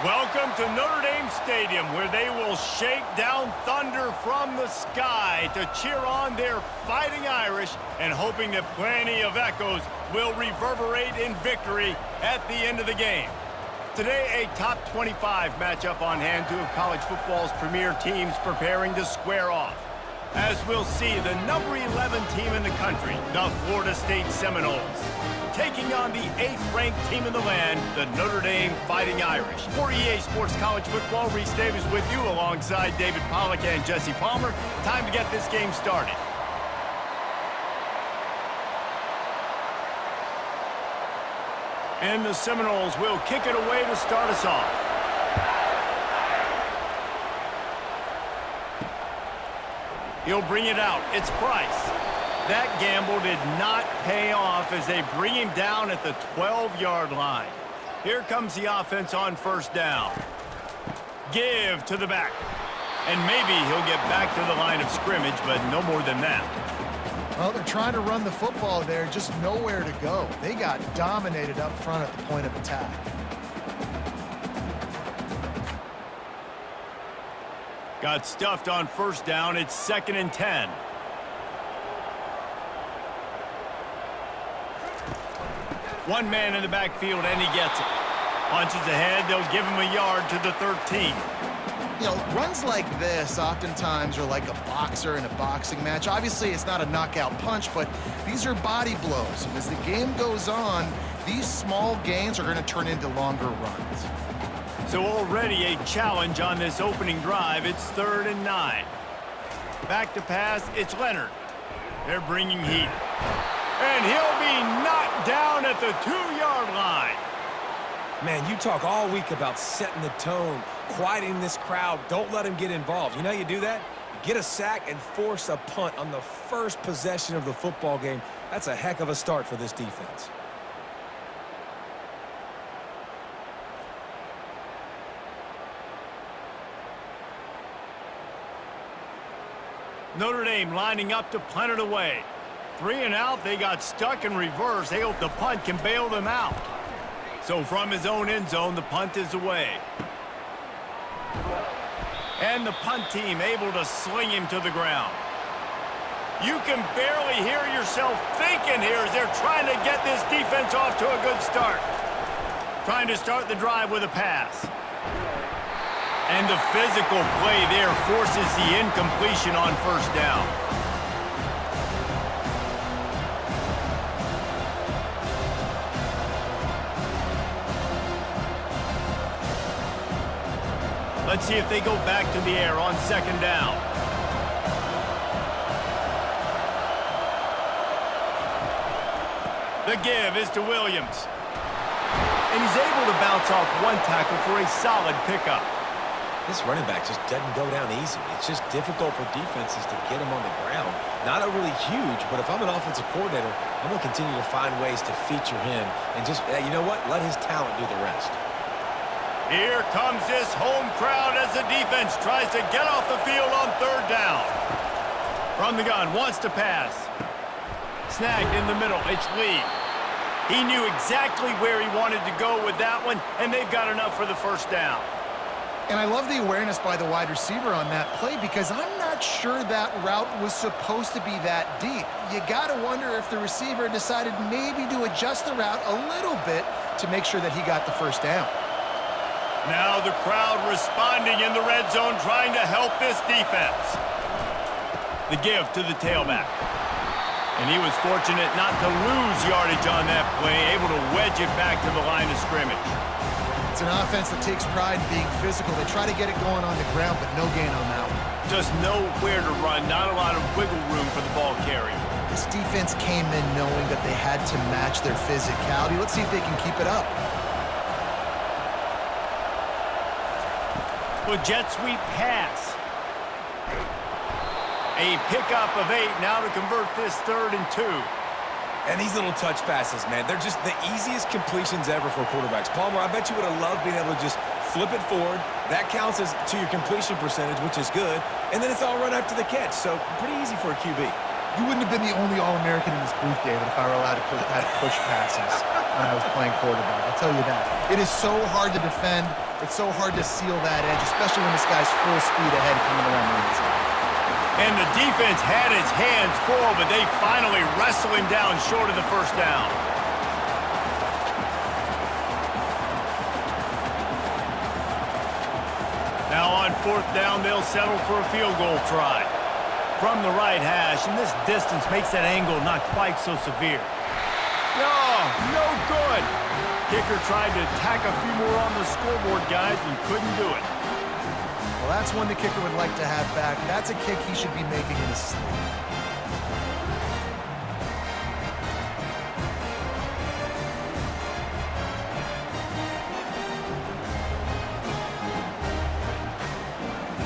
Welcome to Notre Dame Stadium, where they will shake down thunder from the sky to cheer on their Fighting Irish and hoping that plenty of echoes will reverberate in victory at the end of the game. Today, a top 25 matchup on hand, two of college football's premier teams preparing to square off. As we'll see, the number 11 team in the country, the Florida State Seminoles, taking on the 8th-ranked team in the land, the Notre Dame Fighting Irish. For EA Sports College Football, Reese Davis with you alongside David Pollack and Jesse Palmer. Time to get this game started. And the Seminoles will kick it away to start us off. He'll bring it out. It's Price. That gamble did not pay off as they bring him down at the 12-yard line. Here comes the offense on first down. Give to the back. And maybe he'll get back to the line of scrimmage, but no more than that. Well, they're trying to run the football there, just nowhere to go. They got dominated up front at the point of attack. Got stuffed on first down. It's 2nd and 10. One man in the backfield, and he gets it. Punches ahead, they'll give him a yard to the 13. You know, runs like this oftentimes are like a boxer in a boxing match. Obviously, it's not a knockout punch, but these are body blows. And as the game goes on, these small gains are going to turn into longer runs. So already a challenge on this opening drive. It's 3rd and 9. Back to pass, it's Leonard. They're bringing heat. And he'll be knocked down at the 2-yard line. Man, you talk all week about setting the tone, quieting this crowd. Don't let him get involved. You know how you do that? Get a sack and force a punt on the first possession of the football game. That's a heck of a start for this defense. Notre Dame lining up to punt it away. 3 and out, they got stuck in reverse. They hope the punt can bail them out. So from his own end zone, the punt is away. And the punt team able to sling him to the ground. You can barely hear yourself thinking here as they're trying to get this defense off to a good start. Trying to start the drive with a pass. And the physical play there forces the incompletion on first down. Let's see if they go back to the air on 2nd down. The give is to Williams. And he's able to bounce off one tackle for a solid pickup. This running back just doesn't go down easy. It's just difficult for defenses to get him on the ground. Not overly huge, but if I'm an offensive coordinator, I'm going to continue to find ways to feature him and just, you know what, let his talent do the rest. Here comes this home crowd as the defense tries to get off the field on 3rd down. From the gun, wants to pass. Snagged in the middle, it's Lee. He knew exactly where he wanted to go with that one, and they've got enough for the first down. And I love the awareness by the wide receiver on that play because I'm not sure that route was supposed to be that deep. You got to wonder if the receiver decided maybe to adjust the route a little bit to make sure that he got the first down. Now the crowd responding in the red zone, trying to help this defense. The give to the tailback. And he was fortunate not to lose yardage on that play, able to wedge it back to the line of scrimmage. It's an offense that takes pride in being physical. They try to get it going on the ground, but no gain on that one. Just nowhere to run, not a lot of wiggle room for the ball carrier. This defense came in knowing that they had to match their physicality. Let's see if they can keep it up. With jet sweep pass. A pickup of 8 now to convert this 3rd and 2. And these little touch passes, man, they're just the easiest completions ever for quarterbacks. Palmer, I bet you would have loved being able to just flip it forward. That counts as to your completion percentage, which is good. And then it's all right after the catch, so pretty easy for a QB. You wouldn't have been the only All-American in this booth, David, if I were allowed to push passes when I was playing quarterback. I'll tell you that. It is so hard to defend It's so hard to seal that edge, especially when this guy's full speed ahead coming around the inside. And the defense had its hands full, but they finally wrestle him down short of the first down. Now on fourth down, they'll settle for a field goal try. From the right hash, and this distance makes that angle not quite so severe. No good. Kicker tried to tack a few more on the scoreboard, guys, and couldn't do it. Well, that's one the kicker would like to have back. That's a kick he should be making in his sleep.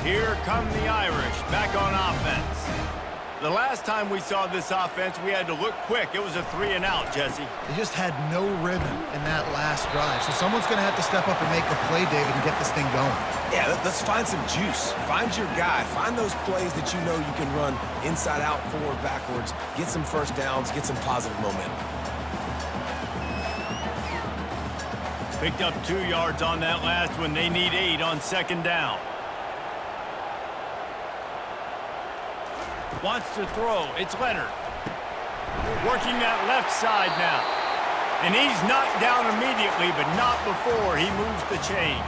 Here come the Irish, back on offense. The last time we saw this offense, we had to look quick. It was a 3-and-out, Jesse. They just had no rhythm in that last drive. So someone's going to have to step up and make a play, David, and get this thing going. Yeah, let's find some juice. Find your guy. Find those plays that you know you can run inside out, forward, backwards. Get some first downs. Get some positive momentum. Picked up 2 yards on that last one. They need 8 on second down. Wants to throw. It's Leonard. Working that left side now. And he's knocked down immediately, but not before he moves the chains.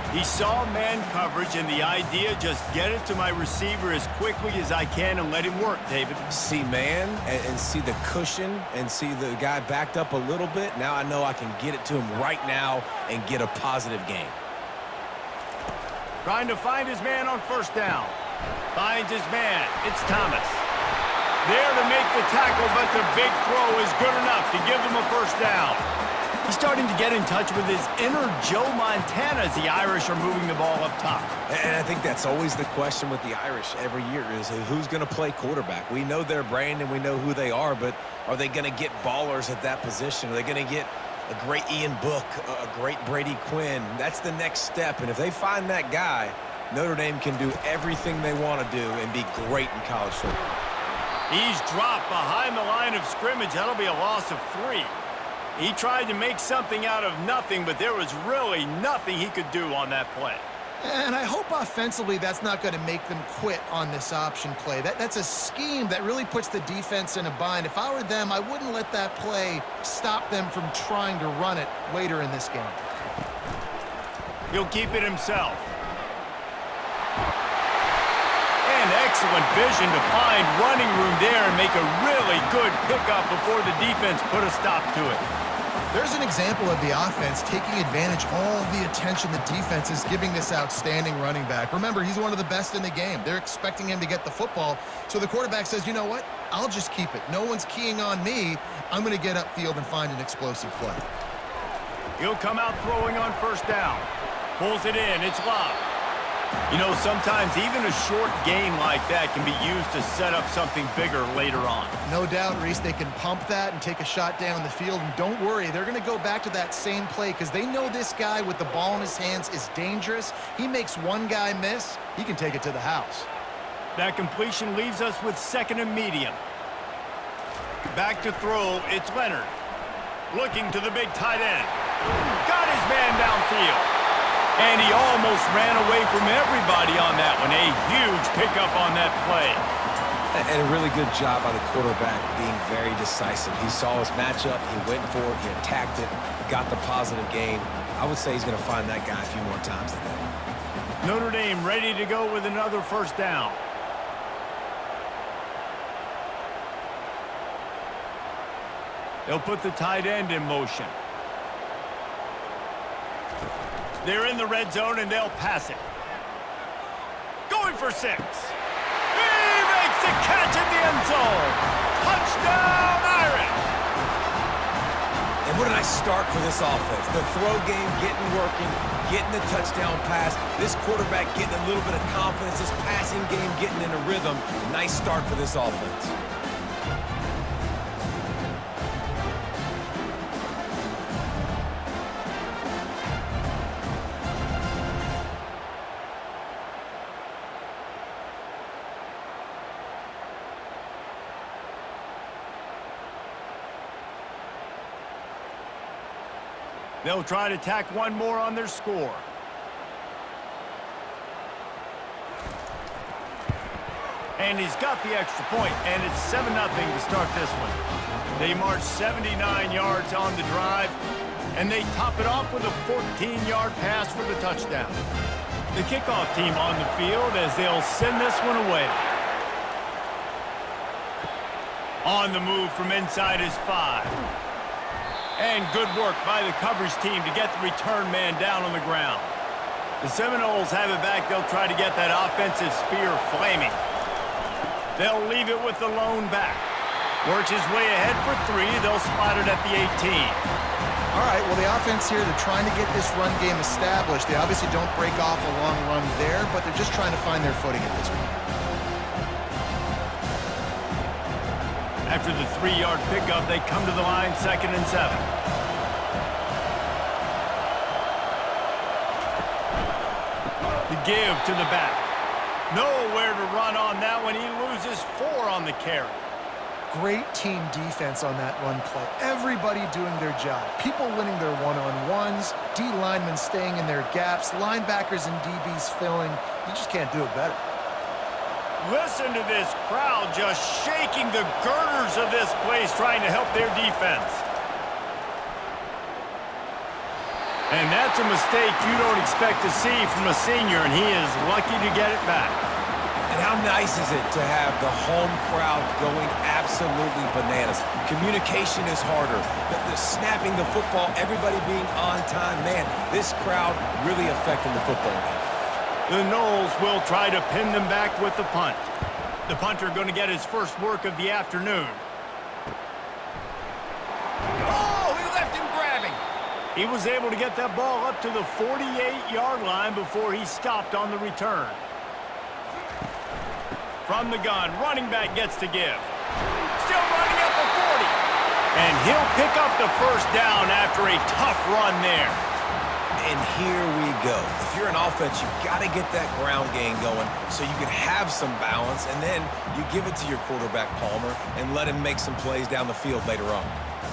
He saw man coverage, and the idea, just get it to my receiver as quickly as I can and let him work, David. See man and see the cushion and see the guy backed up a little bit. Now I know I can get it to him right now and get a positive gain. Trying to find his man on first down. Finds his man. It's Thomas. There to make the tackle, but the big throw is good enough to give them a first down. He's starting to get in touch with his inner Joe Montana as the Irish are moving the ball up top. And I think that's always the question with the Irish every year is who's going to play quarterback. We know their brand and we know who they are, but are they going to get ballers at that position? Are they going to get a great Ian Book, a great Brady Quinn? That's the next step, and if they find that guy, Notre Dame can do everything they want to do and be great in college football. He's dropped behind the line of scrimmage. That'll be a loss of 3. He tried to make something out of nothing, but there was really nothing he could do on that play. And I hope offensively that's not going to make them quit on this option play. That's a scheme that really puts the defense in a bind. If I were them, I wouldn't let that play stop them from trying to run it later in this game. He'll keep it himself. And excellent vision to find running room there and make a really good pickup before the defense put a stop to it. There's an example of the offense taking advantage of all the attention the defense is giving this outstanding running back. Remember, he's one of the best in the game. They're expecting him to get the football, so the quarterback says, you know what? I'll just keep it. No one's keying on me. I'm going to get upfield and find an explosive play. He'll come out throwing on first down. Pulls it in. It's Love. You know, sometimes even a short gain like that can be used to set up something bigger later on. No doubt, Reese, they can pump that and take a shot down the field. And don't worry, they're going to go back to that same play because they know this guy with the ball in his hands is dangerous. He makes one guy miss, he can take it to the house. That completion leaves us with second and medium. Back to throw, it's Leonard. Looking to the big tight end. Got his man downfield. And he almost ran away from everybody on that one. A huge pickup on that play. And a really good job by the quarterback being very decisive. He saw his matchup, he went for it, he attacked it, got the positive gain. I would say he's going to find that guy a few more times today. Notre Dame ready to go with another first down. They'll put the tight end in motion. They're in the red zone, and they'll pass it. Going for 6. He makes the catch in the end zone. Touchdown, Irish. And what a nice start for this offense. The throw game getting working, getting the touchdown pass. This quarterback getting a little bit of confidence. This passing game getting in a rhythm. Nice start for this offense. They'll try to tack one more on their score. And he's got the extra point, and it's 7-0 to start this one. They march 79 yards on the drive, and they top it off with a 14-yard pass for the touchdown. The kickoff team on the field as they'll send this one away. On the move from inside is 5. And good work by the coverage team to get the return man down on the ground. The Seminoles have it back. They'll try to get that offensive spear flaming. They'll leave it with the lone back. Works his way ahead for 3. They'll spot it at the 18. All right, well, the offense here, they're trying to get this run game established. They obviously don't break off a long run there, but they're just trying to find their footing at this point. After the 3-yard pickup, they come to the line, 2nd and 7. The give to the back. Nowhere to run on that one. He loses 4 on the carry. Great team defense on that run play. Everybody doing their job. People winning their one-on-ones, D linemen staying in their gaps, linebackers and DBs filling. You just can't do it better. Listen to this crowd just shaking the girders of this place, trying to help their defense. And that's a mistake you don't expect to see from a senior, and he is lucky to get it back. And how nice is it to have the home crowd going absolutely bananas? Communication is harder. The snapping the football, everybody being on time. Man, this crowd really affecting the football game. The Noles will try to pin them back with the punt. The punter going to get his first work of the afternoon. Oh, he left him grabbing. He was able to get that ball up to the 48-yard line before he stopped on the return. From the gun, running back gets to give. Still running at the 40. And he'll pick up the first down after a tough run there. And here we go. If you're an offense, you've got to get that ground game going so you can have some balance, and then you give it to your quarterback, Palmer, and let him make some plays down the field later on.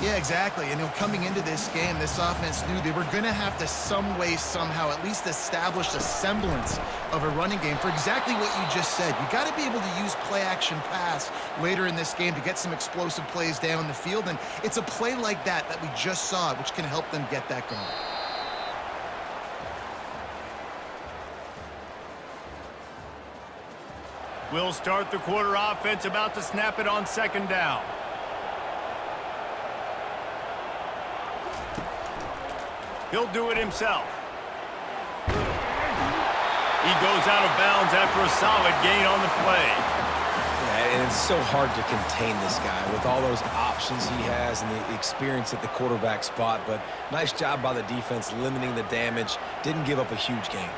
Yeah, exactly. And coming into this game, this offense knew they were going to have to some way, somehow, at least establish a semblance of a running game for exactly what you just said. You got to be able to use play-action pass later in this game to get some explosive plays down the field, and it's a play like that we just saw, which can help them get that going. We'll start the quarter offense, about to snap it on 2nd down. He'll do it himself. He goes out of bounds after a solid gain on the play. Yeah, and it's so hard to contain this guy with all those options he has and the experience at the quarterback spot, but nice job by the defense limiting the damage. Didn't give up a huge gain.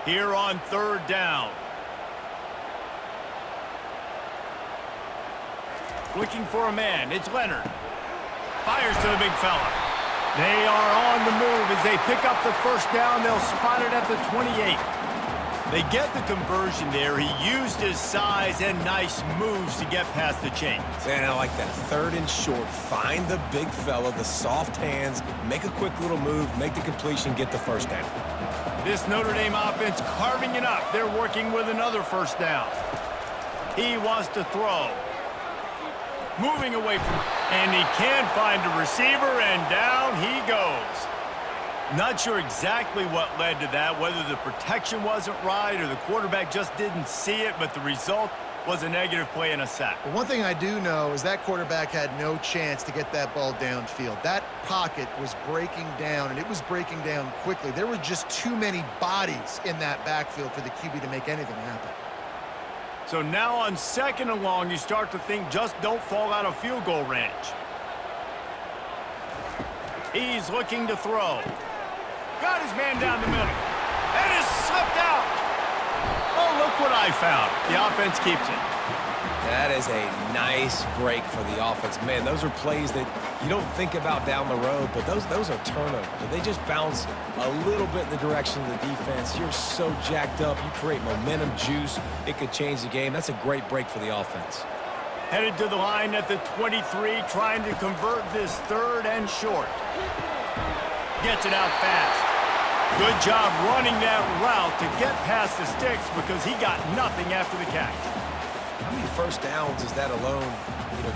Here on 3rd down. Looking for a man. It's Leonard. Fires to the big fella. They are on the move as they pick up the first down. They'll spot it at the 28. They get the conversion there. He used his size and nice moves to get past the chains. And I like that. 3rd and short. Find the big fella, the soft hands, make a quick little move, make the completion, get the first down. This Notre Dame offense carving it up. They're working with another first down. He wants to throw. Moving away from, and he can find a receiver, and down he goes. Not sure exactly what led to that, whether the protection wasn't right or the quarterback just didn't see it, but the result was a negative play and a sack. But one thing I do know is that quarterback had no chance to get that ball downfield. That pocket was breaking down, and it was breaking down quickly. There were just too many bodies in that backfield for the QB to make anything happen. So now on 2nd and long, you start to think just don't fall out of field goal range. He's looking to throw. Got his man down the middle. And is slipped out. Oh, look what I found. The offense keeps it. That is a nice break for the offense. Man, those are plays that you don't think about down the road, but those are turnovers. They just bounce a little bit in the direction of the defense. You're so jacked up. You create momentum, juice. It could change the game. That's a great break for the offense. Headed to the line at the 23, trying to convert this 3rd and short. Gets it out fast. Good job running that route to get past the sticks because he got nothing after the catch. How many first downs is that alone,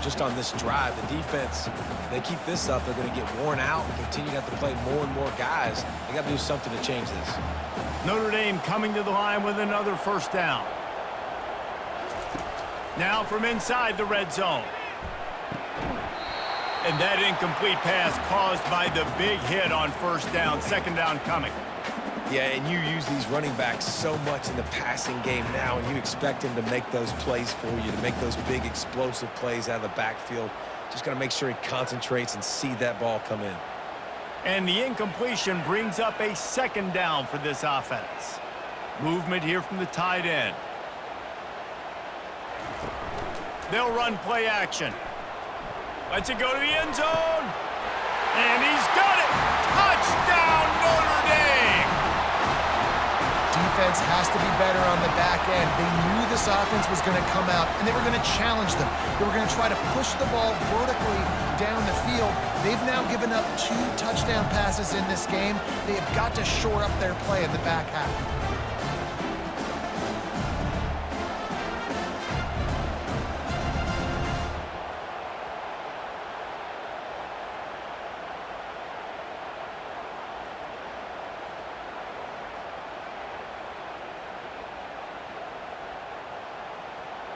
just on this drive? The defense, they keep this up, they're going to get worn out and continue to have to play more and more guys. They got to do something to change this. Notre Dame coming to the line with another first down. Now from inside the red zone. And that incomplete pass caused by the big hit on first down, second down coming. Yeah, and you use these running backs so much in the passing game now, and you expect him to make those plays for you, to make those big explosive plays out of the backfield. Just got to make sure he concentrates and see that ball come in. And the incompletion brings up a second down for this offense. Movement here from the tight end. They'll run play action. Lets it go to the end zone. And he's got it. Touchdown, Notre Dame. Defense has to be better on the back end. They knew this offense was going to come out, and they were going to challenge them. They were going to try to push the ball vertically down the field. They've now given up 2 touchdown passes in this game. They have got to shore up their play in the back half.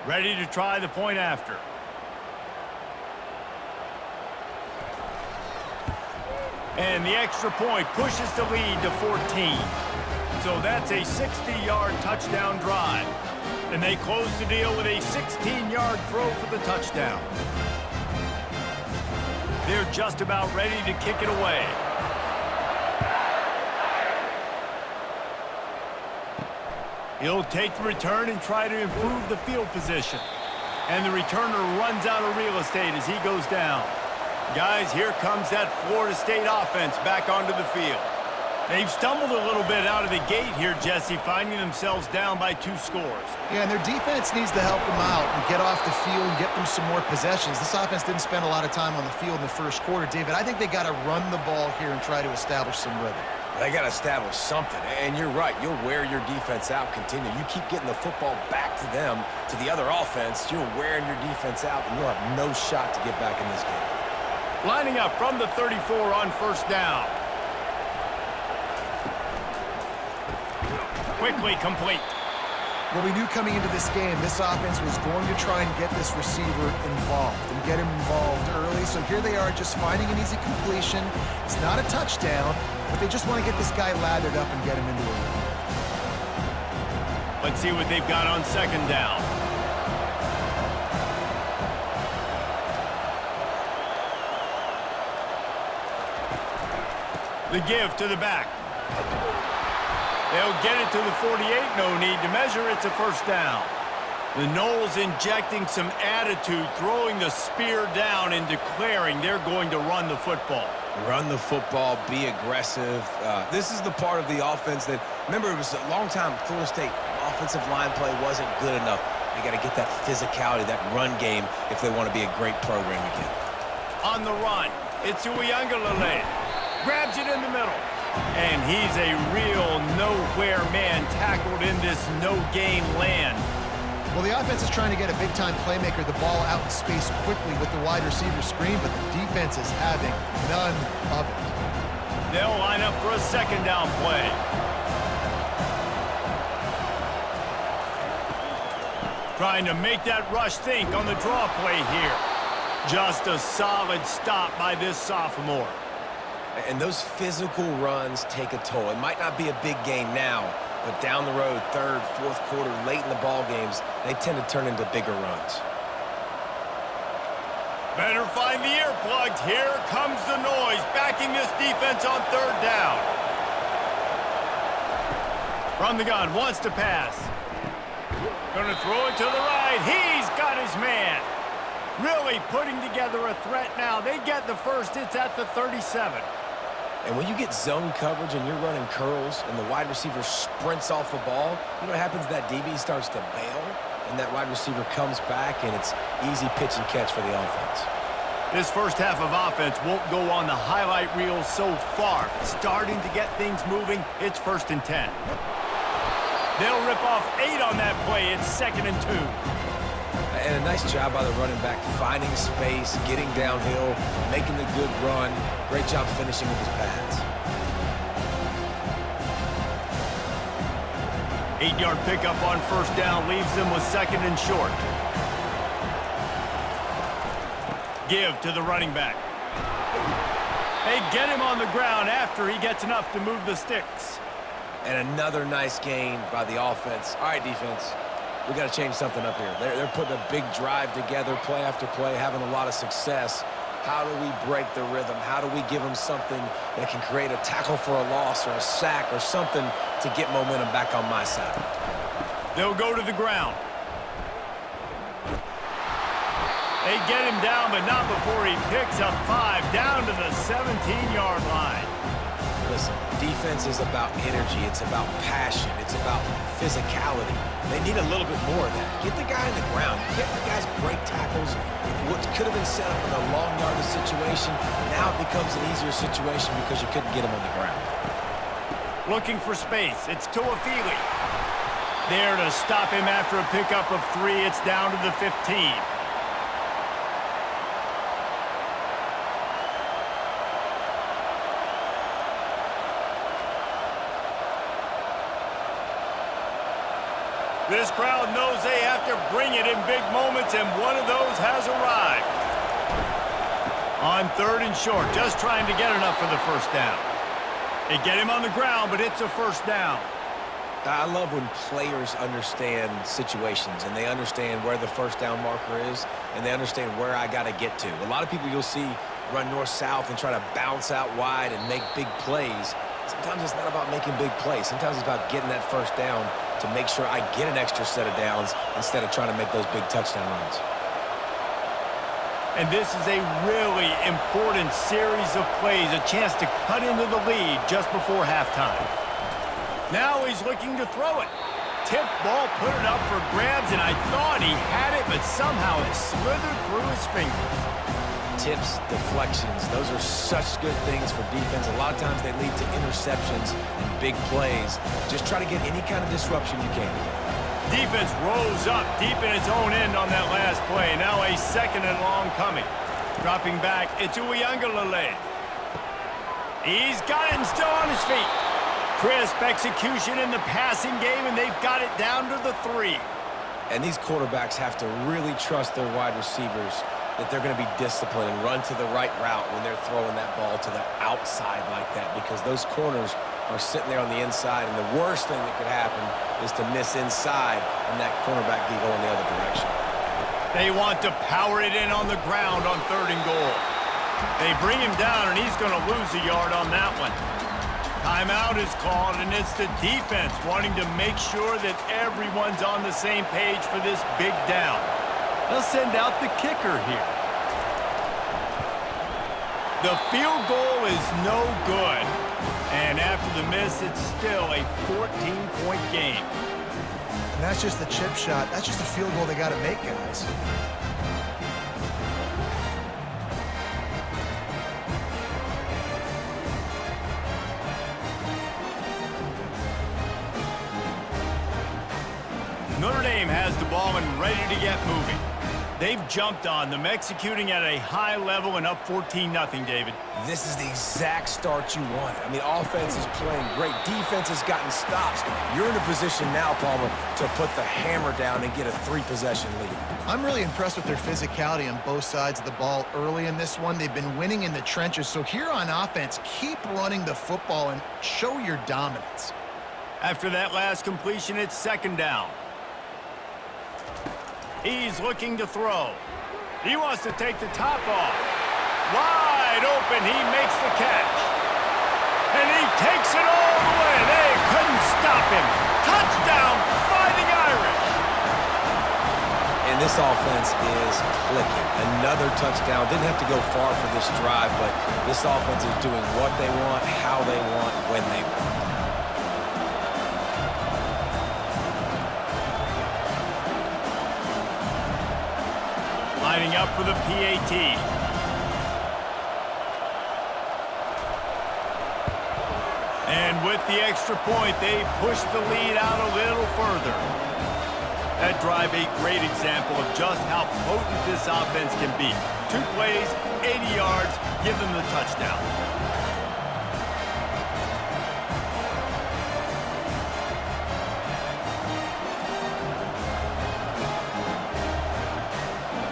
Ready to try the point after. And the extra point pushes the lead to 14. So that's a 60-yard touchdown drive. And they close the deal with a 16-yard throw for the touchdown. They're just about ready to kick it away. He'll take the return and try to improve the field position. And the returner runs out of real estate as he goes down. Guys, here comes that Florida State offense back onto the field. They've stumbled a little bit out of the gate here, Jesse, finding themselves down by 2 scores. Yeah, and their defense needs to help them out and get off the field and get them some more possessions. This offense didn't spend a lot of time on the field in the first quarter, David. I think they got to run the ball here and try to establish some rhythm. They got to establish something, and you're right. You'll wear your defense out, continue. You keep getting the football back to them, to the other offense, you're wearing your defense out, and you'll have no shot to get back in this game. Lining up from the 34 on first down. Quickly complete. Well, we knew coming into this game, this offense was going to try and get this receiver involved and get him involved early. So here they are just finding an easy completion. It's not a touchdown, but they just want to get this guy lathered up and get him into a run. Let's see what they've got on second down. The give to the back. They'll get it to the 48. No need to measure. It's a first down. The Noles injecting some attitude, throwing the spear down and declaring they're going to run the football. Run the football, be aggressive. This is the part of the offense that, remember, it was a long time Florida State offensive line play wasn't good enough. They got to get that physicality, that run game, if they want to be a great program again. On the run, it's Uiagalelei. Grabs it in the middle. And he's a real nowhere man tackled in this no-gain land. Well, the offense is trying to get a big-time playmaker the ball out in space quickly with the wide receiver screen, but the defense is having none of it. They'll line up for a second down play. Trying to make that rush think on the draw play here. Just a solid stop by this sophomore. And those physical runs take a toll. It might not be a big gain now, but down the road, third, fourth quarter, late in the ball games, they tend to turn into bigger runs. Better find the earplugs. Here comes the noise, backing this defense on third down. From the gun, wants to pass. Gonna throw it to the right. He's got his man. Really putting together a threat now. They get the first. It's at the 37. And when you get zone coverage and you're running curls and the wide receiver sprints off the ball, you know what happens? That DB starts to bail, and that wide receiver comes back, and it's easy pitch and catch for the offense. This first half of offense won't go on the highlight reel so far. Starting to get things moving, it's 1st and 10. They'll rip off 8 on that play. It's 2nd and 2. And a nice job by the running back, finding space, getting downhill, making the good run. Great job finishing with his pads. 8-yard pickup on 1st down leaves them with 2nd and short. Give to the running back. They get him on the ground after he gets enough to move the sticks. And another nice gain by the offense. All right, defense, we got to change something up here. They're putting a big drive together, play after play, having a lot of success. How do we break the rhythm? How do we give them something that can create a tackle for a loss or a sack or something to get momentum back on my side? They'll go to the ground. They get him down, but not before he picks up 5 down to the 17-yard line. Listen, defense is about energy. It's about passion. It's about physicality. They need a little bit more of that. Get the guy in the ground. Get the guys break tackles. What could have been set up in a long yardage situation, now it becomes an easier situation because you couldn't get him on the ground. Looking for space. It's Tuafili. There to stop him after a pickup of 3. It's down to the 15. This crowd knows they have to bring it in big moments, and one of those has arrived. On 3rd and short, just trying to get enough for the 1st down. They get him on the ground, but it's a 1st down. I love when players understand situations, and they understand where the 1st down marker is, and they understand where I got to get to. A lot of people you'll see run north-south and try to bounce out wide and make big plays. Sometimes it's not about making big plays. Sometimes it's about getting that 1st down to make sure I get an extra set of downs instead of trying to make those big touchdown runs. And this is a really important series of plays, a chance to cut into the lead just before halftime. Now he's looking to throw it. Tip ball, put it up for grabs, and I thought he had it, but somehow it slithered through his fingers. Tips, deflections, those are such good things for defense. A lot of times they lead to interceptions and big plays. Just try to get any kind of disruption you can. Defense rose up deep in its own end on that last play. Now a 2nd and long coming. Dropping back, it's Uiagalelei. He's got it and still on his feet. Crisp execution in the passing game, and they've got it down to the 3. And these quarterbacks have to really trust their wide receivers that they're going to be disciplined and run to the right route when they're throwing that ball to the outside like that, because those corners are sitting there on the inside, and the worst thing that could happen is to miss inside and that cornerback be going the other direction. They want to power it in on the ground on 3rd and goal. They bring him down, and he's going to lose a yard on that one. Timeout is called, and it's the defense wanting to make sure that everyone's on the same page for this big down. They'll send out the kicker here. The field goal is no good. And after the miss, it's still a 14-point game. And that's just the chip shot. That's just a field goal they got to make, guys. Notre Dame has the ball and ready to get moving. They've jumped on them, executing at a high level and up 14-0, David. This is the exact start you want. I mean, offense is playing great. Defense has gotten stops. You're in a position now, Palmer, to put the hammer down and get a 3-possession lead. I'm really impressed with their physicality on both sides of the ball early in this one. They've been winning in the trenches. So here on offense, keep running the football and show your dominance. After that last completion, it's 2nd down. He's looking to throw. He wants to take the top off. Wide open, he makes the catch. And he takes it all the way. They couldn't stop him. Touchdown, Fighting Irish. And this offense is clicking. Another touchdown. Didn't have to go far for this drive, but this offense is doing what they want, how they want, when they want. Lining up for the PAT. with the extra point, they push the lead out a little further. That drive, a great example of just how potent this offense can be. 2 plays, 80 yards, give them the touchdown.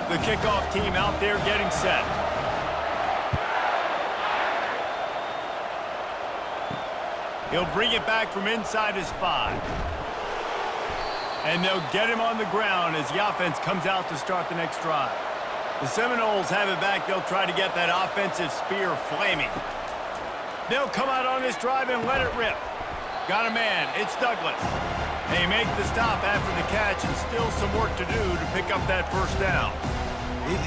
The kickoff team out there getting set. He'll bring it back from inside his 5. And they'll get him on the ground as the offense comes out to start the next drive. The Seminoles have it back. They'll try to get that offensive spear flaming. They'll come out on this drive and let it rip. Got a man. It's Douglas. They make the stop after the catch and still some work to do to pick up that first down.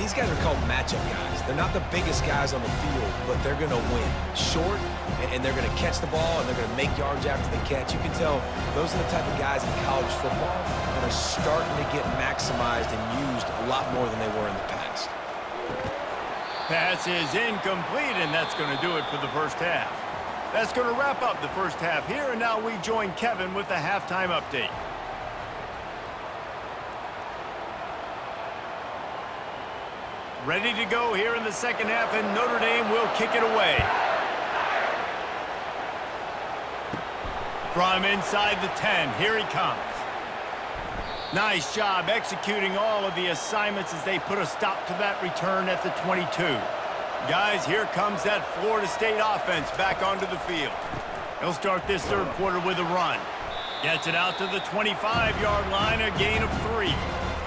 These guys are called matchup guys. They're not the biggest guys on the field, but they're going to win. Short, and they're going to catch the ball, and they're going to make yards after the catch. You can tell those are the type of guys in college football that are starting to get maximized and used a lot more than they were in the past. Pass is incomplete, and that's going to do it for the first half. That's going to wrap up the first half here, and now we join Kevin with the halftime update. Ready to go here in the second half, and Notre Dame will kick it away. From inside the 10, here he comes. Nice job executing all of the assignments as they put a stop to that return at the 22. Guys, here comes that Florida State offense back onto the field. He'll start this third quarter with a run. Gets it out to the 25-yard line, a gain of 3.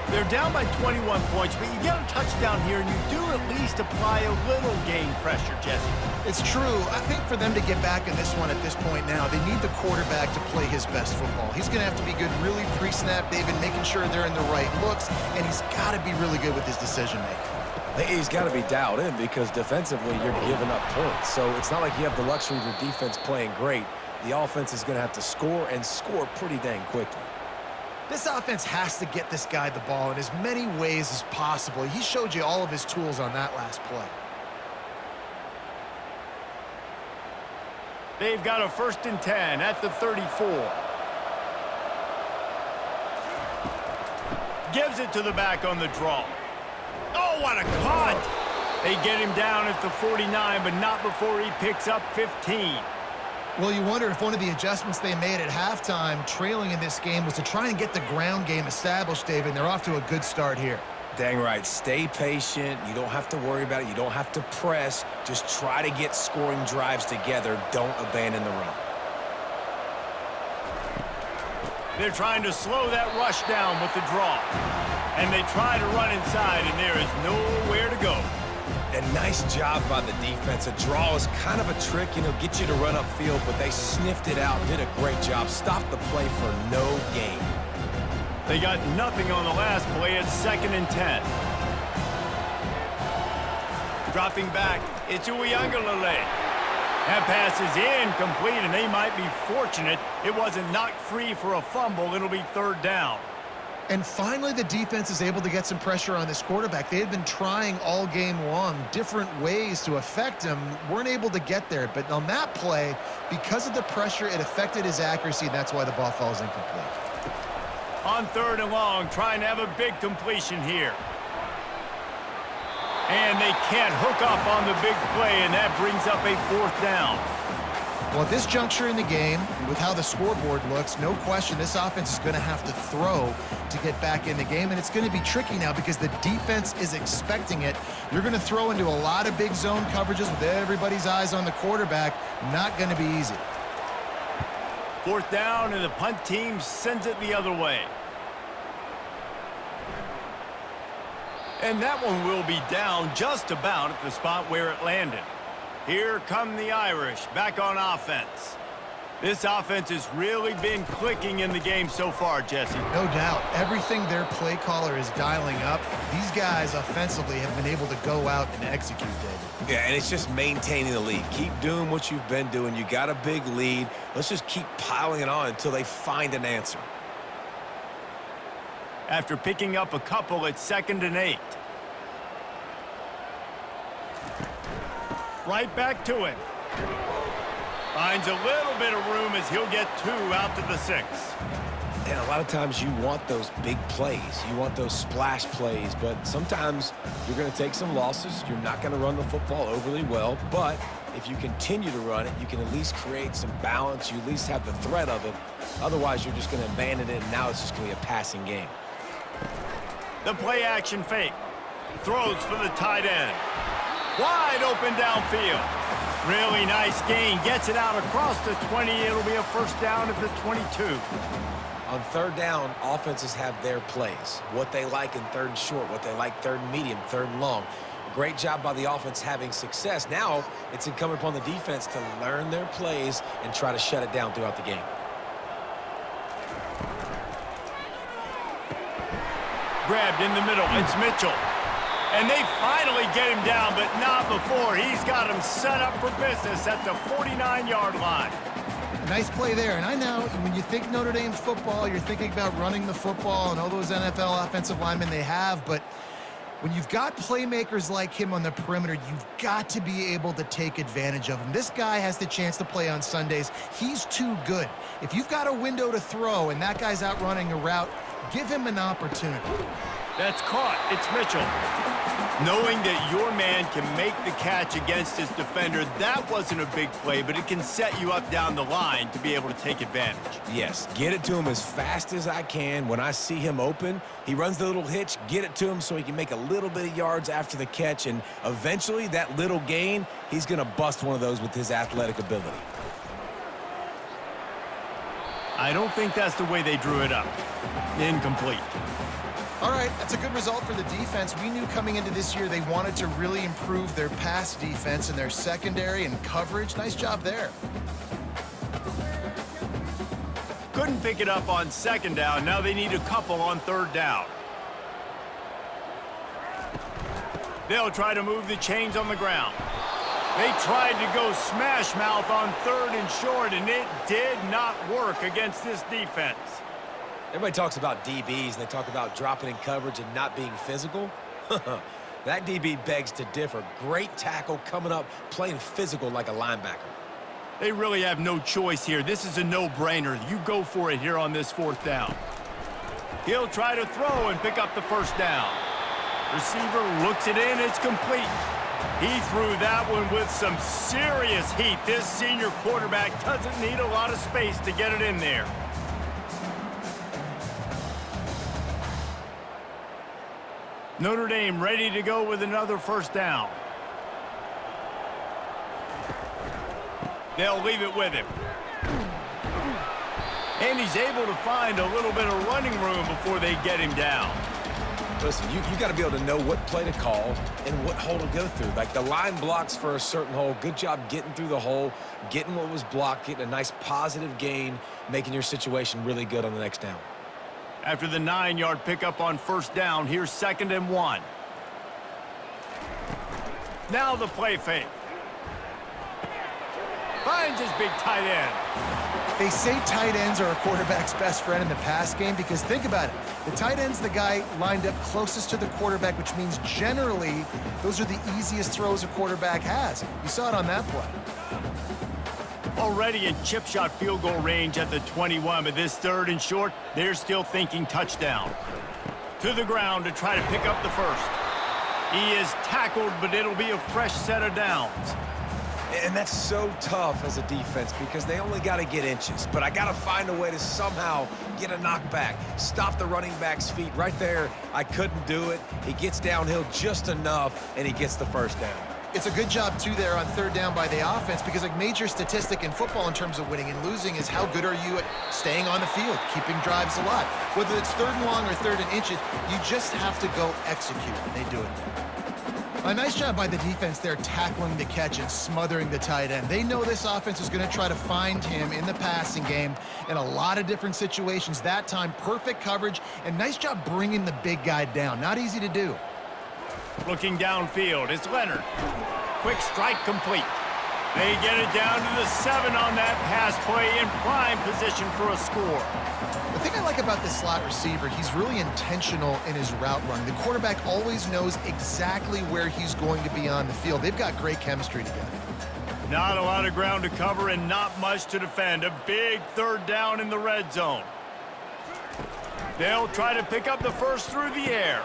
They're down by 21 points, but you get a touchdown here, and you do at least apply a little game pressure, Jesse. It's true. I think for them to get back in this one at this point now, they need the quarterback to play his best football. He's going to have to be good really pre-snap, David, making sure they're in the right looks, and he's got to be really good with his decision-making. He's got to be dialed in because defensively you're giving up points. So it's not like you have the luxury of your defense playing great. The offense is going to have to score and score pretty dang quickly. This offense has to get this guy the ball in as many ways as possible. He showed you all of his tools on that last play. They've got a 1st and 10 at the 34. Gives it to the back on the draw. Oh, what a cut! They get him down at the 49, but not before he picks up 15. Well, you wonder if one of the adjustments they made at halftime, trailing in this game, was to try and get the ground game established, David. They're off to a good start here. Dang right. Stay patient. You don't have to worry about it. You don't have to press. Just try to get scoring drives together. Don't abandon the run. They're trying to slow that rush down with the draw. And they try to run inside, and there is nowhere to go. And nice job by the defense. A draw is kind of a trick, get you to run upfield, but they sniffed it out, did a great job. Stopped the play for no gain. They got nothing on the last play. It's 2nd and 10. Dropping back, it's Uiagalelei. That pass is incomplete, and they might be fortunate it wasn't knocked free for a fumble. It'll be 3rd down. And finally, the defense is able to get some pressure on this quarterback. They had been trying all game long different ways to affect him, weren't able to get there. But on that play, because of the pressure, it affected his accuracy, and that's why the ball falls incomplete. On 3rd and long, trying to have a big completion here. And they can't hook up on the big play, and that brings up a 4th down. Well, at this juncture in the game, with how the scoreboard looks, no question this offense is going to have to throw to get back in the game, and it's going to be tricky now because the defense is expecting it. You're going to throw into a lot of big zone coverages with everybody's eyes on the quarterback. Not going to be easy. 4th down, and the punt team sends it the other way. And that one will be down just about at the spot where it landed. Here come the Irish, back on offense. This offense has really been clicking in the game so far, Jesse. No doubt. Everything their play caller is dialing up, these guys offensively have been able to go out and execute, David. Yeah, and it's just maintaining the lead. Keep doing what you've been doing. You got a big lead. Let's just keep piling it on until they find an answer. After picking up a couple, it's 2nd and 8. Right back to him. Finds a little bit of room as he'll get 2 out to the 6. And a lot of times you want those big plays. You want those splash plays, but sometimes you're going to take some losses. You're not going to run the football overly well, but if you continue to run it, you can at least create some balance. You at least have the threat of it. Otherwise, you're just going to abandon it, and now it's just going to be a passing game. The play action fake. Throws for the tight end. Wide open downfield. Really nice gain. Gets it out across the 20. It'll be a first down at the 22. On third down, offenses have their plays. What they like in third and short, what they like third and medium, third and long. Great job by the offense having success. Now it's incumbent upon the defense to learn their plays and try to shut it down throughout the game. Grabbed in the middle. It's Mitchell. And they finally get him down, but not before. He's got him set up for business at the 49-yard line. Nice play there. And I know when you think Notre Dame football, you're thinking about running the football and all those NFL offensive linemen they have. But when you've got playmakers like him on the perimeter, you've got to be able to take advantage of him. This guy has the chance to play on Sundays. He's too good. If you've got a window to throw and that guy's out running a route, give him an opportunity. That's caught. It's Mitchell. Knowing that your man can make the catch against his defender, that wasn't a big play, but it can set you up down the line to be able to take advantage. Yes, get it to him as fast as I can. When I see him open, he runs the little hitch, get it to him so he can make a little bit of yards after the catch, and eventually that little gain, he's going to bust one of those with his athletic ability. I don't think that's the way they drew it up. Incomplete. All right, that's a good result for the defense. We knew coming into this year they wanted to really improve their pass defense and their secondary and coverage. Nice job there. Couldn't pick it up on second down. Now they need a couple on third down. They'll try to move the chains on the ground. They tried to go smash mouth on third and short, and it did not work against this defense. Everybody talks about DBs, and they talk about dropping in coverage and not being physical. That DB begs to differ. Great tackle coming up, playing physical like a linebacker. They really have no choice here. This is a no-brainer. You go for it here on this fourth down. He'll try to throw and pick up the first down. Receiver looks it in. It's complete. He threw that one with some serious heat. This senior quarterback doesn't need a lot of space to get it in there. Notre Dame ready to go with another first down. They'll leave it with him. And he's able to find a little bit of running room before they get him down. Listen, you got to be able to know what play to call and what hole to go through. Like the line blocks for a certain hole. Good job getting through the hole, getting what was blocked, getting a nice positive gain, making your situation really good on the next down. After the 9-yard pickup on first down, here's 2nd and 1. Now the play fake. Finds his big tight end. They say tight ends are a quarterback's best friend in the pass game because think about it. The tight end's the guy lined up closest to the quarterback, which means generally those are the easiest throws a quarterback has. You saw it on that play. Already in chip shot field goal range at the 21, but this 3rd and short, they're still thinking touchdown. To the ground to try to pick up the first. He is tackled, but it'll be a fresh set of downs. And that's so tough as a defense because they only got to get inches. But I got to find a way to somehow get a knockback, stop the running back's feet. Right there, I couldn't do it. He gets downhill just enough, and he gets the first down. It's a good job, too, there on third down by the offense because a major statistic in football in terms of winning and losing is how good are you at staying on the field, keeping drives alive. Whether it's 3rd and long or 3rd and inches, you just have to go execute. They do it. A nice job by the defense there tackling the catch and smothering the tight end. They know this offense is going to try to find him in the passing game in a lot of different situations. That time, perfect coverage and nice job bringing the big guy down. Not easy to do. Looking downfield, it's Leonard. Quick strike complete. They get it down to the 7 on that pass play in prime position for a score. The thing I like about this slot receiver, he's really intentional in his route run. The quarterback always knows exactly where he's going to be on the field. They've got great chemistry together. Not a lot of ground to cover and not much to defend. A big third down in the red zone. They'll try to pick up the first through the air.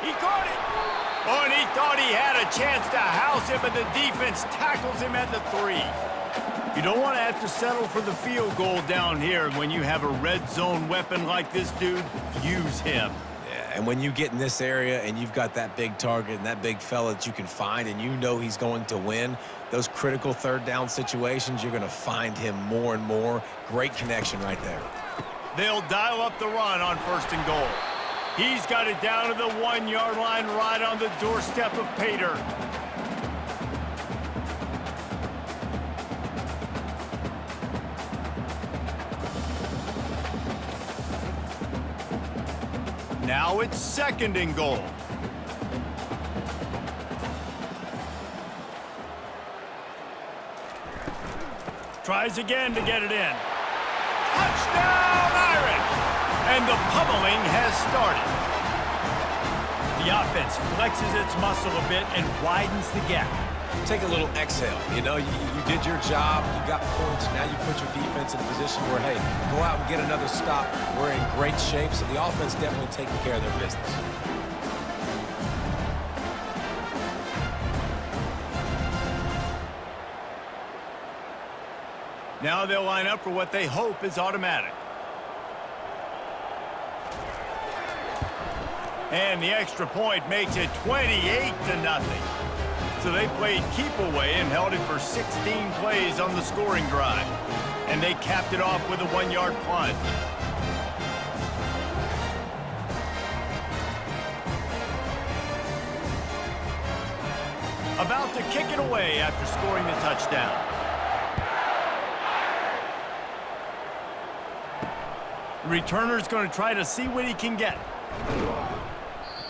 He caught it. Oh, and he thought he had a chance to house it, but the defense tackles him at the 3. You don't want to have to settle for the field goal down here. When you have a red zone weapon like this dude, use him. Yeah, and when you get in this area and you've got that big target and that big fella that you can find and you know he's going to win, those critical third down situations, you're going to find him more and more. Great connection right there. They'll dial up the run on 1st and goal. He's got it down to the 1-yard line right on the doorstep of Pater. Now it's 2nd and goal. Tries again to get it in. Touchdown, Irish! And the pummeling has started. The offense flexes its muscle a bit and widens the gap. Take a little exhale. You know, you did your job, you got points, now you put your defense in a position where, hey, go out and get another stop. We're in great shape, so the offense definitely taking care of their business. Now they'll line up for what they hope is automatic. And the extra point makes it 28-0. So they played keep away and held it for 16 plays on the scoring drive. And they capped it off with a 1-yard plunge. About to kick it away after scoring the touchdown. Returner's going to try to see what he can get.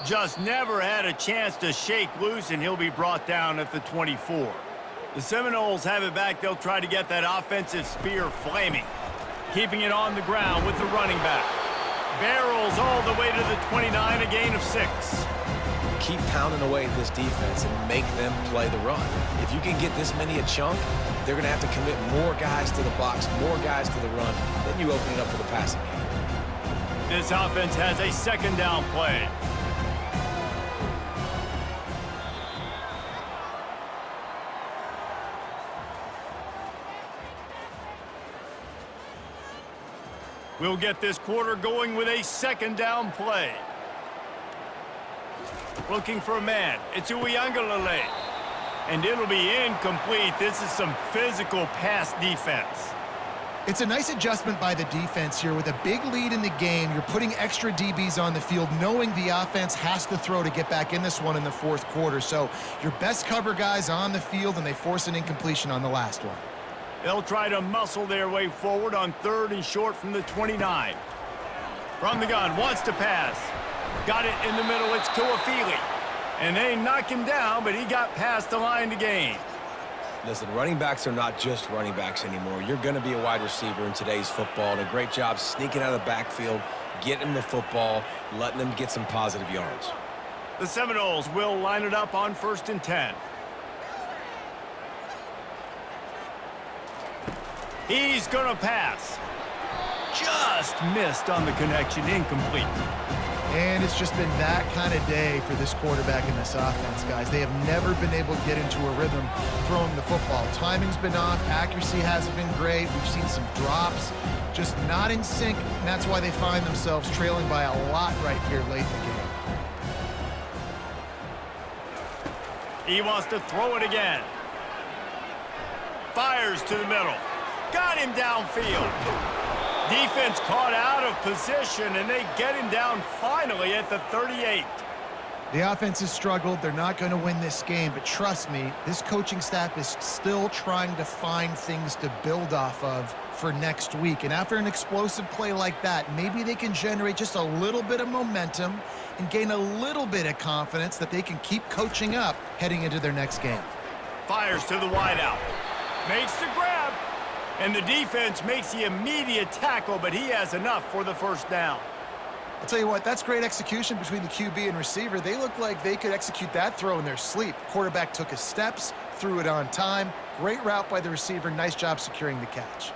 Just never had a chance to shake loose, and he'll be brought down at the 24. The Seminoles have it back. They'll try to get that offensive spear flaming. Keeping it on the ground with the running back. Barrels all the way to the 29, a gain of 6. Keep pounding away at this defense and make them play the run. If you can get this many a chunk, they're going to have to commit more guys to the box, more guys to the run. Then you open it up for the passing game. This offense has a 2nd down play. We'll get this quarter going with a 2nd down play. Looking for a man. It's Uiagalelei. And it'll be incomplete. This is some physical pass defense. It's a nice adjustment by the defense here. With a big lead in the game, you're putting extra DBs on the field, knowing the offense has to throw to get back in this one in the 4th quarter. So your best cover guys on the field, and they force an incompletion on the last one. They'll try to muscle their way forward on 3rd and short from the 29. From the gun, wants to pass. Got it in the middle, it's Tuafili. And they knock him down, but he got past the line to gain. Listen, running backs are not just running backs anymore. You're going to be a wide receiver in today's football, and a great job sneaking out of the backfield, getting the football, letting them get some positive yards. The Seminoles will line it up on 1st and 10. He's going to pass. Just missed on the connection, incomplete. And it's just been that kind of day for this quarterback in this offense, guys. They have never been able to get into a rhythm throwing the football. Timing's been off. Accuracy hasn't been great. We've seen some drops, just not in sync, and that's why they find themselves trailing by a lot right here late in the game. He wants to throw it again. Fires to the middle. Got him downfield. Defense caught out of position, and they get him down finally at the 38. The offense has struggled. They're not going to win this game, but trust me, this coaching staff is still trying to find things to build off of for next week. And after an explosive play like that, maybe they can generate just a little bit of momentum and gain a little bit of confidence that they can keep coaching up heading into their next game. Fires to the wideout. Makes the grab. And the defense makes the immediate tackle, but he has enough for the 1st down. I'll tell you what, that's great execution between the QB and receiver. They look like they could execute that throw in their sleep. Quarterback took his steps, threw it on time. Great route by the receiver. Nice job securing the catch.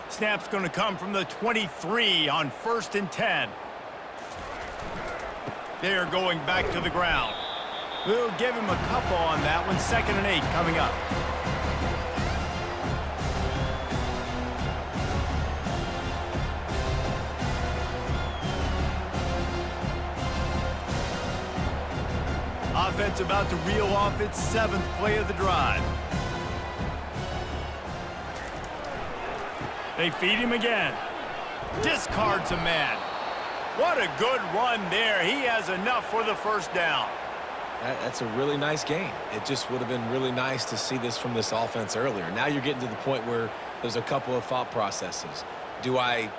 Snap's going to come from the 23 on 1st and 10. They're going back to the ground. We'll give him a couple on that one. 2nd and 8 coming up. Offense about to reel off its 7th play of the drive. They feed him again. Discards a man. What a good run there. He has enough for the first down. That's a really nice game. It just would have been really nice to see this from this offense earlier. Now you're getting to the point where there's a couple of thought processes. Do I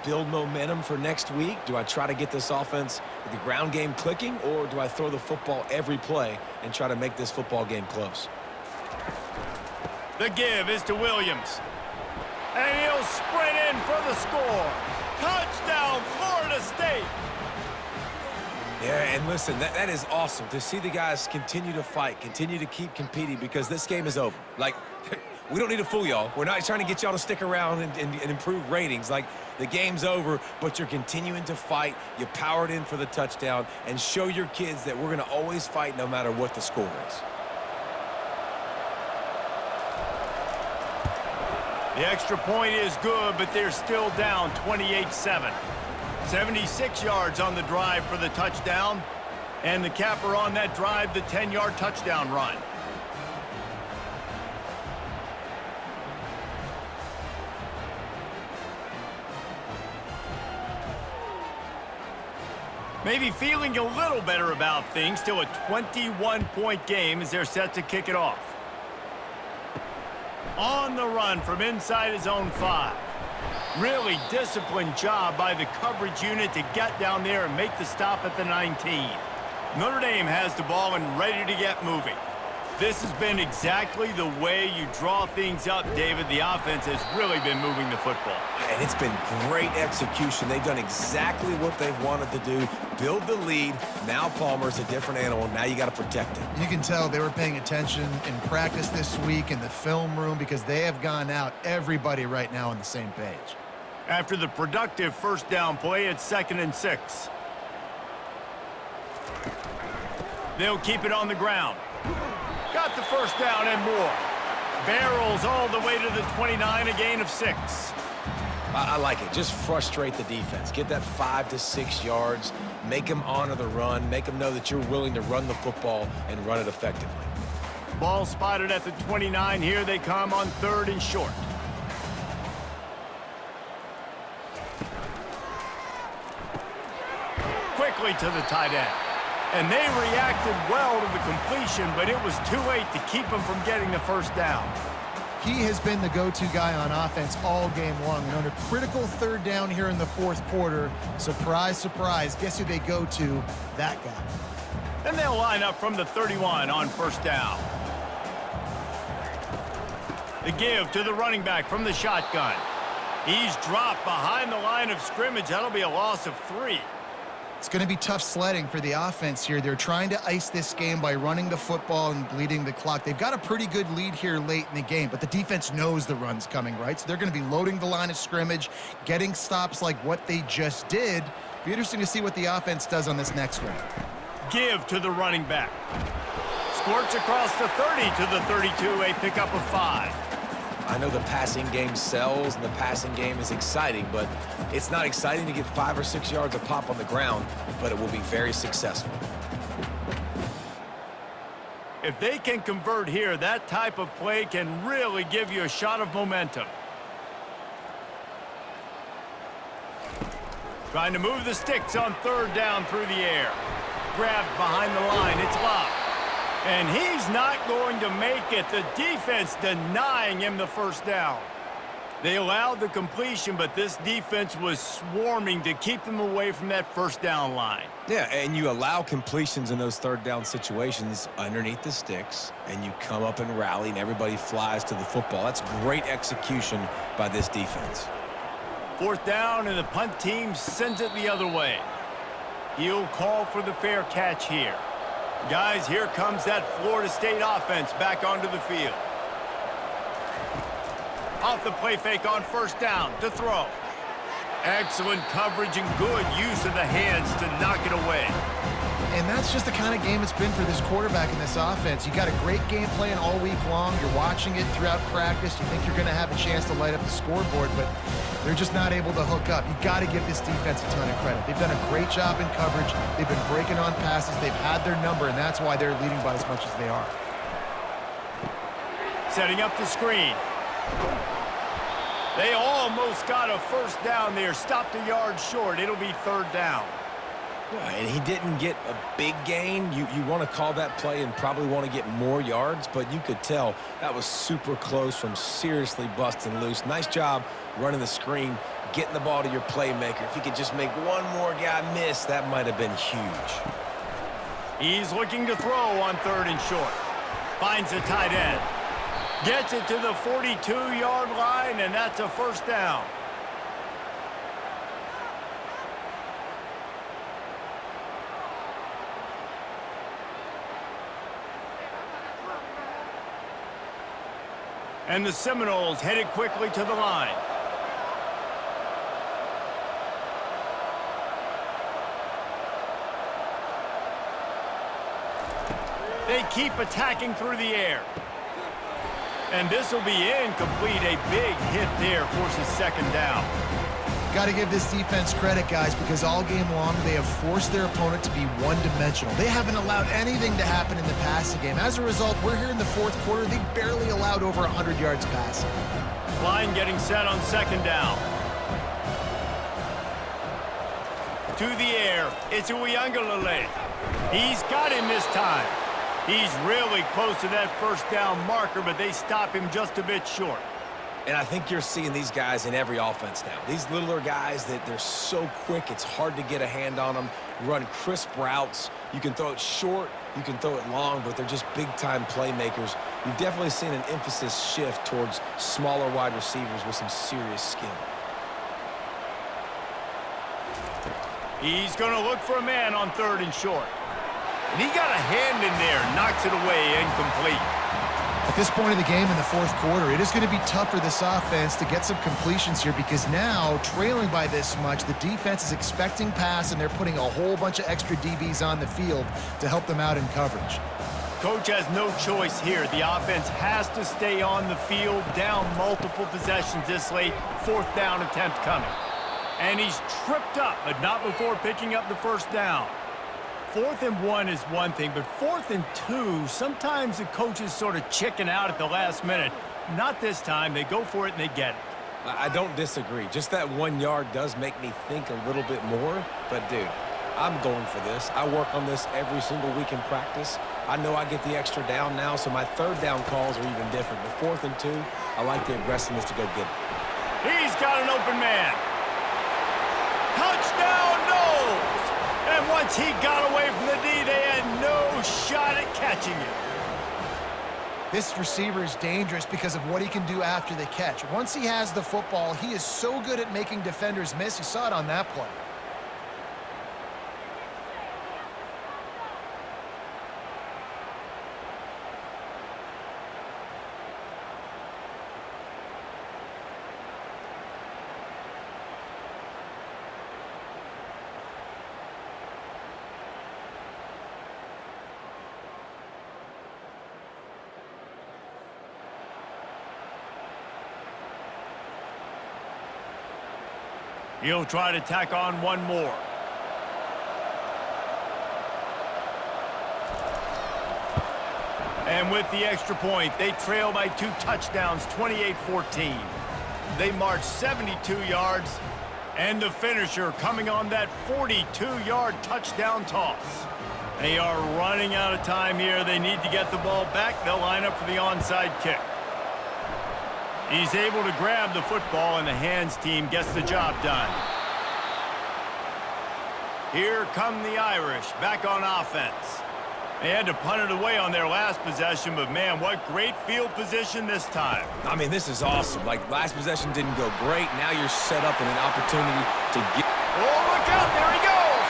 build momentum for next week? Do I try to get this offense with the ground game clicking, or do I throw the football every play and try to make this football game close? The give is to Williams. And he'll sprint in for the score. Touchdown, Florida State. Yeah, and listen, that is awesome to see the guys continue to fight, continue to keep competing, because this game is over. Like, we don't need to fool y'all. We're not trying to get y'all to stick around and improve ratings. Like, the game's over, but you're continuing to fight. You powered in for the touchdown, and show your kids that we're going to always fight no matter what the score is. The extra point is good, but they're still down 28-7. 76 yards on the drive for the touchdown. And the capper on that drive, the 10-yard touchdown run. Maybe feeling a little better about things. Still a 21-point game as they're set to kick it off. On the run from inside his own 5. Really disciplined job by the coverage unit to get down there and make the stop at the 19. Notre Dame has the ball and ready to get moving. This has been exactly the way you draw things up, David. The offense has really been moving the football. And it's been great execution. They've done exactly what they've wanted to do. Build the lead. Now Palmer's a different animal. Now you got to protect him. You can tell they were paying attention in practice this week in the film room, because they have gone out, everybody right now on the same page. After the productive first down play, it's 2nd and 6. They'll keep it on the ground. Got the first down and more. Barrels all the way to the 29, a gain of 6. I like it. Just frustrate the defense. Get that 5 to 6 yards. Make them honor the run. Make them know that you're willing to run the football and run it effectively. Ball spotted at the 29. Here they come on 3rd and short. Quickly to the tight end. And they reacted well to the completion, but it was too late to keep him from getting the first down. He has been the go-to guy on offense all game long. And on a critical 3rd down here in the 4th quarter, surprise, surprise, guess who they go to? That guy. And they'll line up from the 31 on 1st down. The give to the running back from the shotgun. He's dropped behind the line of scrimmage. That'll be a loss of 3. It's going to be tough sledding for the offense here. They're trying to ice this game by running the football and bleeding the clock. They've got a pretty good lead here late in the game, but the defense knows the run's coming, right? So they're going to be loading the line of scrimmage, getting stops like what they just did. Be interesting to see what the offense does on this next one. Give to the running back. Squirts across the 30 to the 32, a pickup of 5. I know the passing game sells and the passing game is exciting, but it's not exciting to get 5 or 6 yards of pop on the ground, but it will be very successful. If they can convert here, that type of play can really give you a shot of momentum. Trying to move the sticks on 3rd down through the air. Grabbed behind the line, it's Locke. And he's not going to make it. The defense denying him the first down. They allowed the completion, but this defense was swarming to keep them away from that first down line. Yeah, and you allow completions in those 3rd down situations underneath the sticks, and you come up and rally, and everybody flies to the football. That's great execution by this defense. 4th down, and the punt team sends it the other way. He'll call for the fair catch here. Guys, here comes that Florida State offense back onto the field. Off the play fake on first down to throw. Excellent coverage and good use of the hands to knock it away. And that's just the kind of game it's been for this quarterback in this offense. You got a great game plan all week long. You're watching it throughout practice. You think you're going to have a chance to light up the scoreboard, but they're just not able to hook up. You got to give this defense a ton of credit. They've done a great job in coverage. They've been breaking on passes. They've had their number, and that's why they're leading by as much as they are. Setting up the screen. They almost got a first down there. Stopped a yard short. It'll be third down. And he didn't get a big gain. You want to call that play and probably want to get more yards, but you could tell that was super close from seriously busting loose. Nice job running the screen, getting the ball to your playmaker. If he could just make one more guy miss, that might have been huge. He's looking to throw on third and short. Finds a tight end. Gets it to the 42-yard line, and that's a first down. And the Seminoles headed quickly to the line. They keep attacking through the air. And this will be incomplete. A big hit there forces second down. Got to give this defense credit, guys, because all game long they have forced their opponent to be one-dimensional. They haven't allowed anything to happen in the passing game. As a result, we're here in the fourth quarter. They barely allowed over 100 yards passing. Line getting set on second down. To the air. It's Uiagalelei. He's got him this time. He's really close to that first down marker, but they stop him just a bit short. And I think you're seeing these guys in every offense now. These littler guys that they're so quick, it's hard to get a hand on them. Run crisp routes. You can throw it short, you can throw it long, but they're just big-time playmakers. You've definitely seen an emphasis shift towards smaller wide receivers with some serious skill. He's going to look for a man on third and short. And he got a hand in there, knocks it away, incomplete. At this point of the game in the fourth quarter, it is going to be tough for this offense to get some completions here because now, trailing by this much, the defense is expecting pass, and they're putting a whole bunch of extra DBs on the field to help them out in coverage. Coach has no choice here. The offense has to stay on the field, down multiple possessions this late. Fourth down attempt coming. And he's tripped up, but not before picking up the first down. 4th and 1 is one thing, but 4th and 2, sometimes the coaches sort of chicken out at the last minute. Not this time. They go for it and they get it. I don't disagree. Just that 1 yard does make me think a little bit more. But, dude, I'm going for this. I work on this every single week in practice. I know I get the extra down now, so my third down calls are even different. But 4th and 2, I like the aggressiveness to go get it. He's got an open man. Touchdown, Knowles! And once he got away from the D, they had no shot at catching him. This receiver is dangerous because of what he can do after the catch. Once he has the football, he is so good at making defenders miss. You saw it on that play. He'll try to tack on one more. And with the extra point, they trail by 2 touchdowns, 28-14. They march 72 yards, and the finisher coming on that 42-yard touchdown toss. They are running out of time here. They need to get the ball back. They'll line up for the onside kick. He's able to grab the football, and the hands team gets the job done. Here come the Irish back on offense. They had to punt it away on their last possession, but, man, what great field position this time. I mean, this is awesome. Like, last possession didn't go great. Now you're set up in an opportunity to get... Oh, look out. There he goes.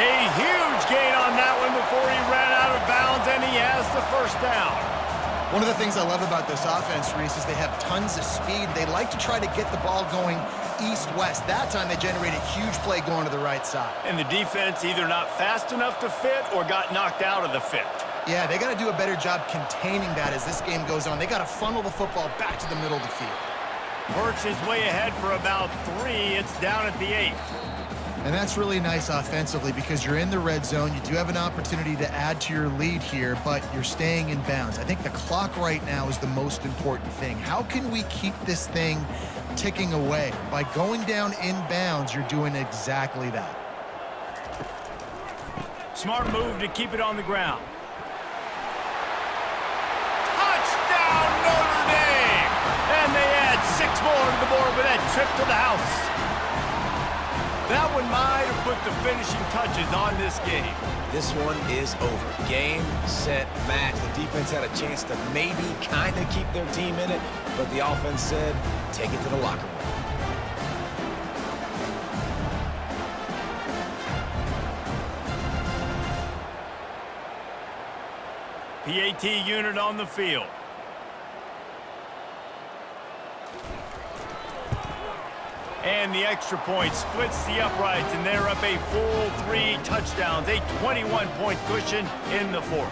A huge gain on that one before he ran out of the first down. One of the things I love about this offense, Reese, is they have tons of speed. They like to try to get the ball going east-west. That time they generated a huge play going to the right side. And the defense either not fast enough to fit or got knocked out of the fit. Yeah, they got to do a better job containing that as this game goes on. They got to funnel the football back to the middle of the field. Works his way ahead for about 3. It's down at the 8. And that's really nice offensively because you're in the red zone. You do have an opportunity to add to your lead here, but you're staying in bounds. I think the clock right now is the most important thing. How can we keep this thing ticking away? By going down in bounds, you're doing exactly that. Smart move to keep it on the ground. Touchdown, Notre Dame! And they add 6 more to the board with that trip to the house. That one might have put the finishing touches on this game. This one is over. Game, set, match. The defense had a chance to maybe kind of keep their team in it, but the offense said, take it to the locker room. PAT unit on the field. And the extra point splits the uprights, and they're up a full 3 touchdowns, a 21-point cushion in the 4th.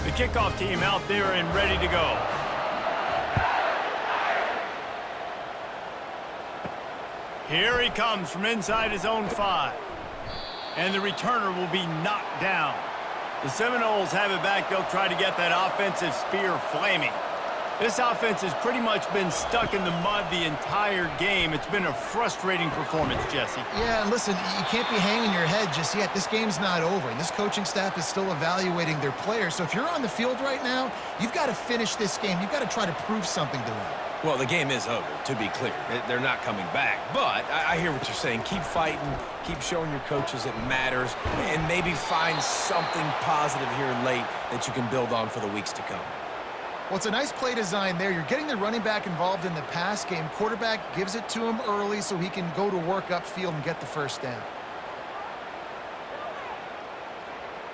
The kickoff team out there and ready to go. Here he comes from inside his own 5. And the returner will be knocked down. The Seminoles have it back. They'll try to get that offensive spear flaming. This offense has pretty much been stuck in the mud the entire game. It's been a frustrating performance, Jesse. Yeah, and listen, you can't be hanging your head just yet. This game's not over, and this coaching staff is still evaluating their players. So if you're on the field right now, you've got to finish this game. You've got to try to prove something to them. Well, the game is over, to be clear. They're not coming back. But I hear what you're saying. Keep fighting. Keep showing your coaches it matters. And maybe find something positive here late that you can build on for the weeks to come. Well, it's a nice play design there. You're getting the running back involved in the pass game. Quarterback gives it to him early so he can go to work upfield and get the first down.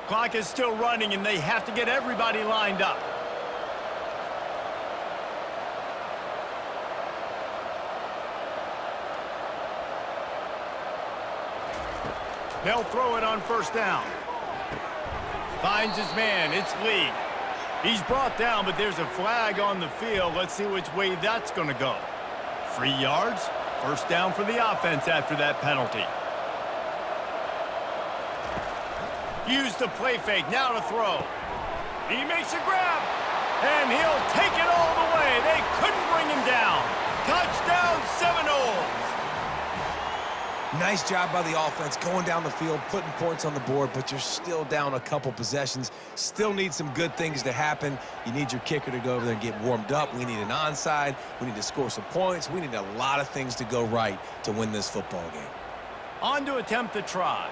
Clock is still running, and they have to get everybody lined up. They'll throw it on first down. Finds his man. It's Lee. He's brought down, but there's a flag on the field. Let's see which way that's going to go. 3 yards. First down for the offense after that penalty. Use the play fake. Now to throw. He makes a grab. And he'll take it all the way. They couldn't bring him down. Touchdown, Seminoles. Nice job by the offense going down the field, putting points on the board, but you're still down a couple possessions. Still need some good things to happen. You need your kicker to go over there and get warmed up. We need an onside. We need to score some points. We need a lot of things to go right to win this football game. On to attempt the try.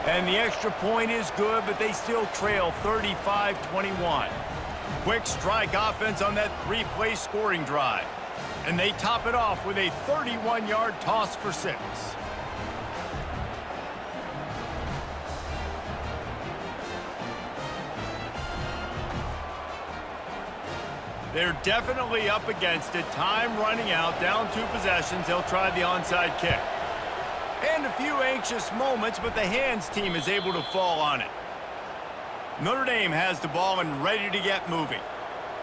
And the extra point is good, but they still trail 35-21. Quick strike offense on that 3-play scoring drive. And they top it off with a 31-yard toss for 6. They're definitely up against it. Time running out, down 2 possessions. They'll try the onside kick. And a few anxious moments, but the hands team is able to fall on it. Notre Dame has the ball and ready to get moving.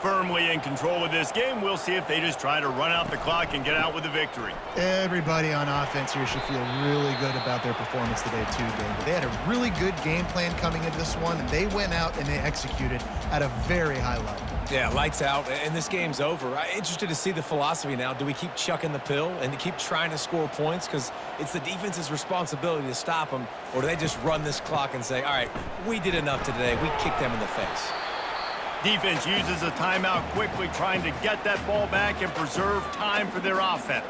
Firmly in control of this game. We'll see if they just try to run out the clock and get out with a victory. Everybody on offense here should feel really good about their performance today, too, Dave. They had a really good game plan coming into this one, and they went out and they executed at a very high level. Yeah, lights out, and this game's over. I'm interested to see the philosophy now. Do we keep chucking the pill and keep trying to score points? Because it's the defense's responsibility to stop them, or do they just run this clock and say, all right, we did enough today. We kicked them in the face. Defense uses a timeout quickly, trying to get that ball back and preserve time for their offense.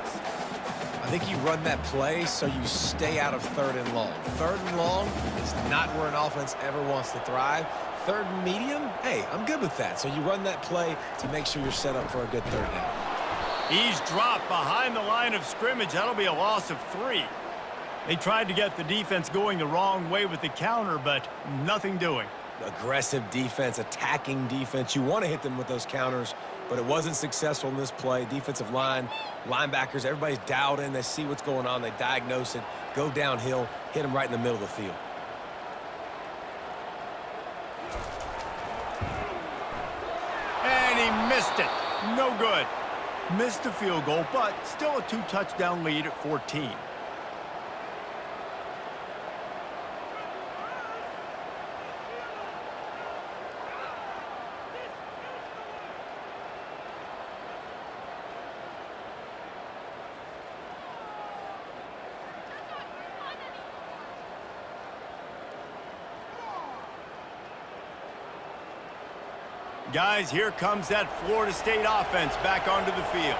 think you run that play so you stay out of 3rd and long. 3rd and long is not where an offense ever wants to thrive. 3rd and medium, hey, I'm good with that. So you run that play to make sure you're set up for a good 3rd down. He's dropped behind the line of scrimmage. That'll be a loss of 3. They tried to get the defense going the wrong way with the counter, but nothing doing. Aggressive defense, attacking defense. You want to hit them with those counters, but it wasn't successful in this play. Defensive line, linebackers, everybody's dialed in. They see what's going on. They diagnose it, go downhill, hit them right in the middle of the field. And he missed it. No good. Missed the field goal, but still a 2-touchdown lead at 14. Guys, here comes that Florida State offense back onto the field.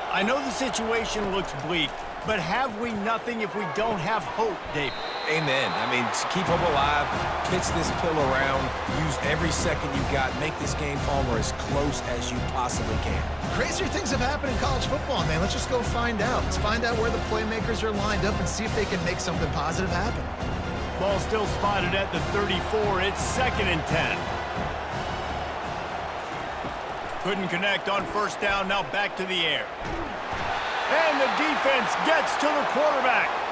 I know the situation looks bleak, but have we nothing if we don't have hope, David? Amen. I mean, keep hope alive, pitch this pill around, use every second you got, make this game, Palmer, as close as you possibly can. Crazier things have happened in college football, man. Let's just go find out. Let's find out where the playmakers are lined up and see if they can make something positive happen. Ball still spotted at the 34. It's 2nd and 10. Couldn't connect on 1st down, now back to the air. And the defense gets to the quarterback.